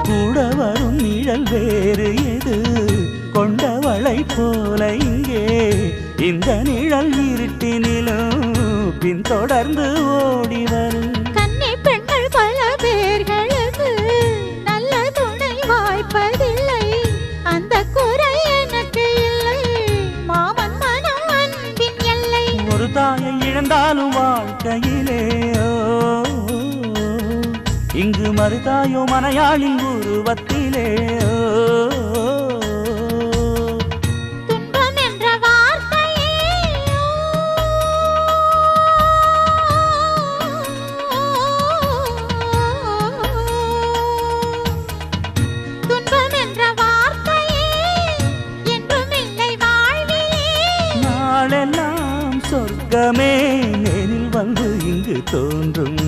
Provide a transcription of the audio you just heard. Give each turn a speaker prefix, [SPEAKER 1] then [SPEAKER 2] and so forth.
[SPEAKER 1] கூட வரும் நிழல் வேறு எது கொண்டவளை போல இங்கே இந்த நிழல் இருட்டினிலும் பின்தொடர்ந்து ஓடி வரும்
[SPEAKER 2] கன்னி பெண்கள் பல பேர்களுக்கு நல்ல துணை வாய்ப்பதில்லை அந்த குறை எனக்கு இல்லை மாமன் மனம் அன்பின் எல்லை
[SPEAKER 1] ஒரு தாயை இழந்தாலும் வாழ்க்கையிலே இங்கு மறுதாயோ மனையாளின் உருவத்திலே
[SPEAKER 2] துன்பம் என்ற வார்த்தையே துன்பம் என்ற வார்த்தையே என்றும் இல்லை வாழ்விலே
[SPEAKER 1] நாளெல்லாம் சொர்க்கமே நேரில் வந்து இங்கு தோன்றும்